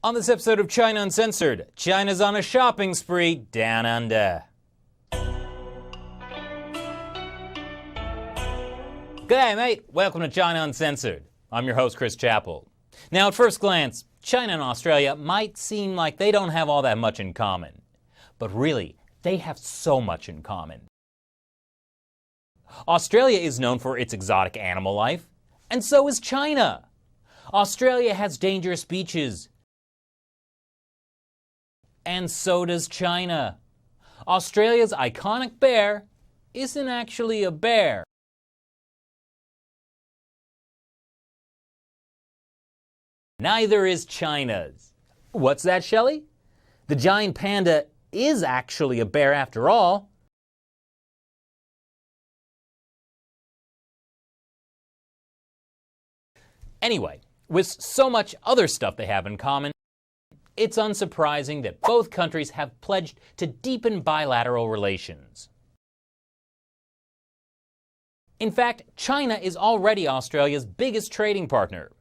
On this episode of China Uncensored, China's on a shopping spree down under. G'day mate, welcome to China Uncensored. I'm your host Chris Chappell. Now at first glance, China and Australia might seem like they don't have all that much in common. But really, they have so much in common. Australia is known for its exotic animal life, and so is China. Australia has dangerous beaches, and so does China. Australia's iconic bear isn't actually a bear. Neither is China's. What's that, Shelley? The giant panda is actually a bear after all. Anyway, with so much other stuff they have in common, it's unsurprising that both countries have pledged to deepen bilateral relations. In fact, China is already Australia's biggest trading partner.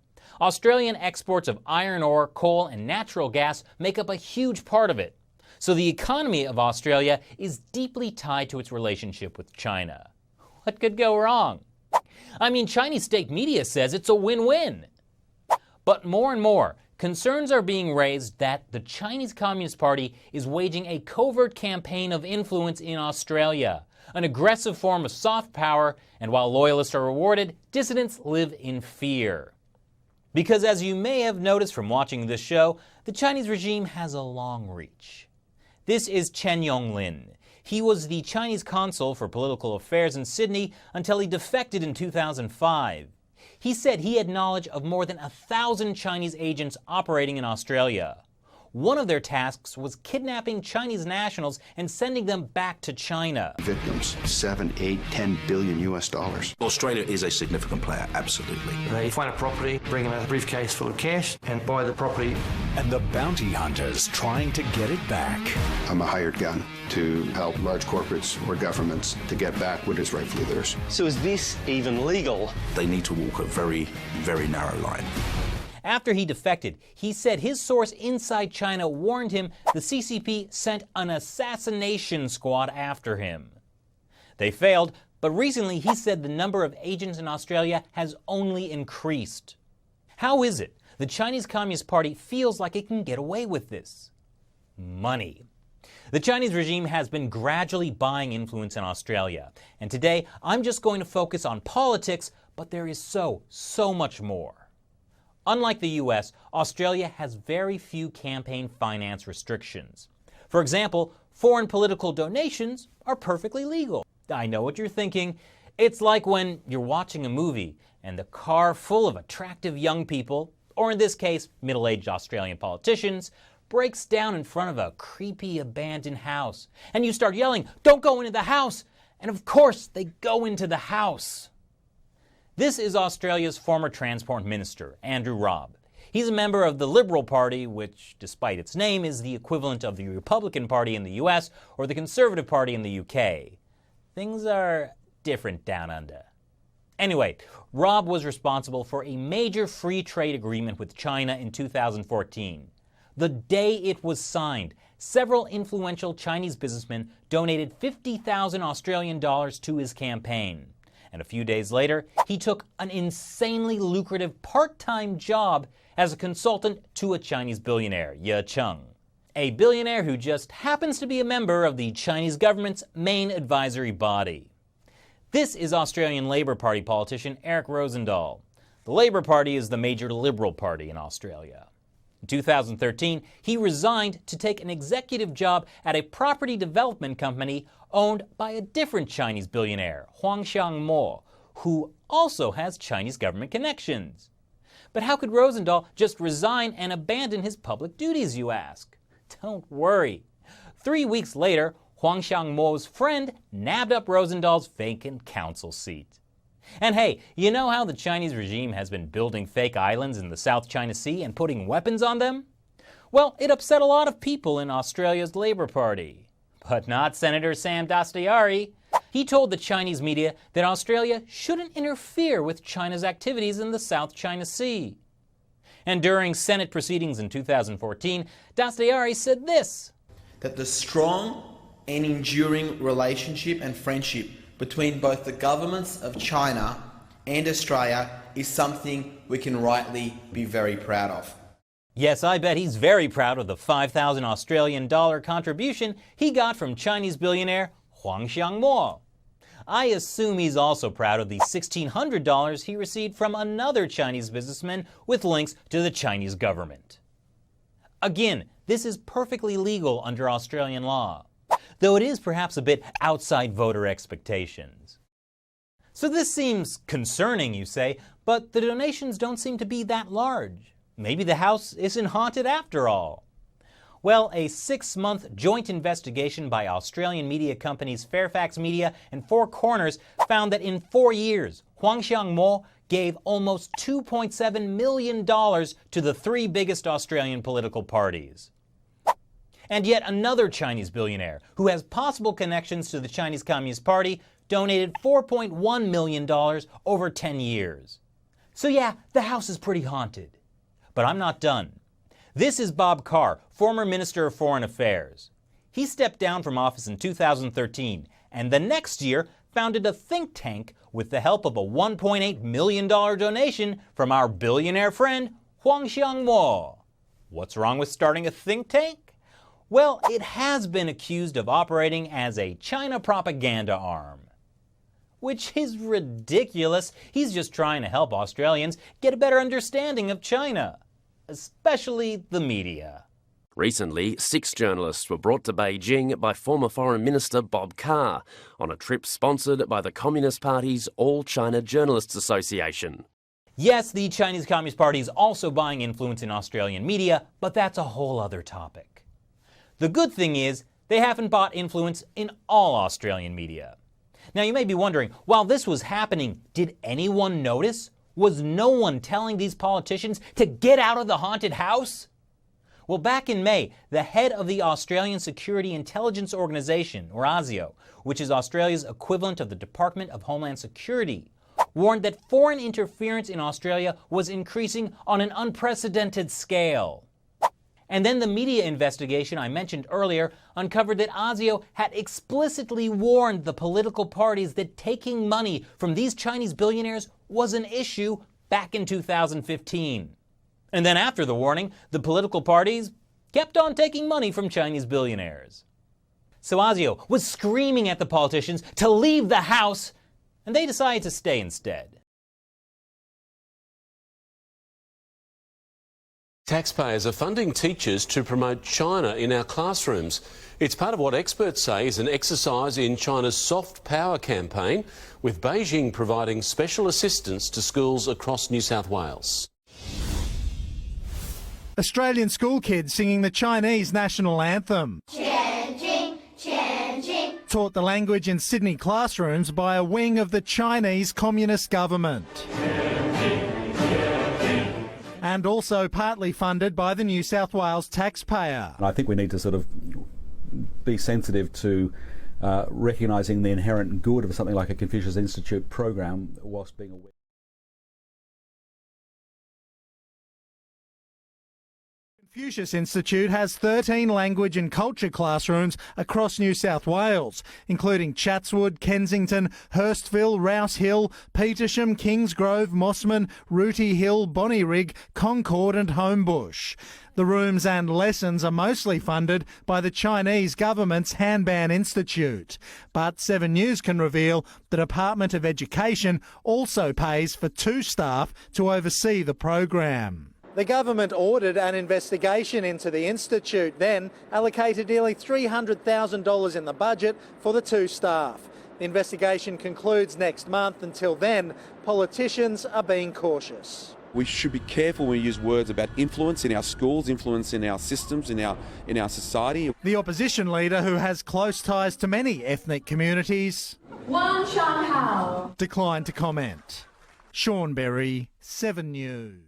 Australian exports of iron ore, coal, and natural gas make up a huge part of it. So the economy of Australia is deeply tied to its relationship with China. What could go wrong? I mean, Chinese state media says it's a win-win. But more and more, concerns are being raised that the Chinese Communist Party is waging a covert campaign of influence in Australia, an aggressive form of soft power, and while loyalists are rewarded, dissidents live in fear. Because as you may have noticed from watching this show, the Chinese regime has a long reach. This is Chen Yonglin. He was the Chinese consul for political affairs in Sydney until he defected in 2005. He said he had knowledge of more than 1,000 Chinese agents operating in Australia. One of their tasks was kidnapping Chinese nationals and sending them back to China. Victims, 7, 8, 10 billion US dollars. Australia is a significant player, absolutely. They find a property, bring in a briefcase full of cash and buy the property. And the bounty hunters trying to get it back. I'm a hired gun to help large corporates or governments to get back what is rightfully theirs. So is this even legal? They need to walk a very, very narrow line. After he defected, he said his source inside China warned him the CCP sent an assassination squad after him. They failed, but recently he said the number of agents in Australia has only increased. How is it the Chinese Communist Party feels like it can get away with this? Money. The Chinese regime has been gradually buying influence in Australia, and today I'm just going to focus on politics, but there is so much more. Unlike the US, Australia has very few campaign finance restrictions. For example, foreign political donations are perfectly legal. I know what you're thinking. It's like when you're watching a movie and the car full of attractive young people, or in this case, middle-aged Australian politicians, breaks down in front of a creepy abandoned house. And you start yelling, "Don't go into the house!" And of course, they go into the house. This is Australia's former Transport Minister, Andrew Robb. He's a member of the Liberal Party, which, despite its name, is the equivalent of the Republican Party in the US or the Conservative Party in the UK. Things are different down under. Anyway, Robb was responsible for a major free trade agreement with China in 2014. The day it was signed, several influential Chinese businessmen donated 50,000 Australian dollars to his campaign. And a few days later, he took an insanely lucrative part-time job as a consultant to a Chinese billionaire, Ye Cheng. A billionaire who just happens to be a member of the Chinese government's main advisory body. This is Australian Labor Party politician Eric Rosendahl. The Labor Party is the major Liberal party in Australia. In 2013, he resigned to take an executive job at a property development company owned by a different Chinese billionaire, Huang Xiangmo, who also has Chinese government connections. But how could Rosendahl just resign and abandon his public duties, you ask? Don't worry. 3 weeks later, Huang Xiangmo's friend nabbed up Rosendahl's vacant council seat. And hey, you know how the Chinese regime has been building fake islands in the South China Sea and putting weapons on them? Well, it upset a lot of people in Australia's Labor Party. But not Senator Sam Dastyari. He told the Chinese media that Australia shouldn't interfere with China's activities in the South China Sea. And during Senate proceedings in 2014, Dastyari said this: that the strong and enduring relationship and friendship between both the governments of China and Australia is something we can rightly be very proud of. Yes, I bet he's very proud of the 5,000 Australian dollar contribution he got from Chinese billionaire Huang Xiangmo. I assume he's also proud of the $1,600 he received from another Chinese businessman with links to the Chinese government. Again, this is perfectly legal under Australian law, though it is perhaps a bit outside voter expectations. So this seems concerning, you say, but the donations don't seem to be that large. Maybe the house isn't haunted after all. Well, a 6-month joint investigation by Australian media companies Fairfax Media and Four Corners found that in 4 years, Huang Xiangmo gave almost $2.7 million to the 3 biggest Australian political parties. And yet another Chinese billionaire, who has possible connections to the Chinese Communist Party, donated $4.1 million over 10 years. So yeah, the house is pretty haunted. But I'm not done. This is Bob Carr, former Minister of Foreign Affairs. He stepped down from office in 2013 and the next year founded a think tank with the help of a $1.8 million donation from our billionaire friend Huang Xiangmo. What's wrong with starting a think tank? Well, it has been accused of operating as a China propaganda arm. Which is ridiculous. He's just trying to help Australians get a better understanding of China, especially the media. Recently, 6 journalists were brought to Beijing by former Foreign Minister Bob Carr on a trip sponsored by the Communist Party's All China Journalists Association. Yes, the Chinese Communist Party is also buying influence in Australian media, but that's a whole other topic. The good thing is, they haven't bought influence in all Australian media. Now you may be wondering, while this was happening, did anyone notice? Was no one telling these politicians to get out of the haunted house? Well, back in May, the head of the Australian Security Intelligence Organisation, or ASIO, which is Australia's equivalent of the Department of Homeland Security, warned that foreign interference in Australia was increasing on an unprecedented scale. And then the media investigation I mentioned earlier uncovered that ASIO had explicitly warned the political parties that taking money from these Chinese billionaires was an issue back in 2015. And then after the warning, the political parties kept on taking money from Chinese billionaires. So ASIO was screaming at the politicians to leave the house, and they decided to stay instead. Taxpayers are funding teachers to promote China in our classrooms. It's part of what experts say is an exercise in China's soft power campaign, with Beijing providing special assistance to schools across New South Wales. Australian school kids singing the Chinese national anthem. Taught the language in Sydney classrooms by a wing of the Chinese Communist government. And also partly funded by the New South Wales taxpayer. I think we need to sort of be sensitive to recognising the inherent good of something like a Confucius Institute program whilst being aware. Confucius Institute has 13 language and culture classrooms across New South Wales, including Chatswood, Kensington, Hurstville, Rouse Hill, Petersham, Kingsgrove, Mossman, Rooty Hill, Bonnyrigg, Concord and Homebush. The rooms and lessons are mostly funded by the Chinese government's Hanban Institute. But 7 News can reveal the Department of Education also pays for 2 staff to oversee the program. The government ordered an investigation into the institute, then allocated nearly $300,000 in the budget for the 2 staff. The investigation concludes next month. Until then, politicians are being cautious. We should be careful when we use words about influence in our schools, influence in our systems, in our society. The opposition leader, who has close ties to many ethnic communities, declined to comment. Sean Berry, 7 News.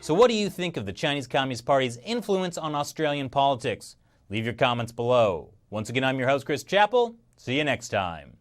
So what do you think of the Chinese Communist Party's influence on Australian politics? Leave your comments below. Once again, I'm your host, Chris Chappell. See you next time.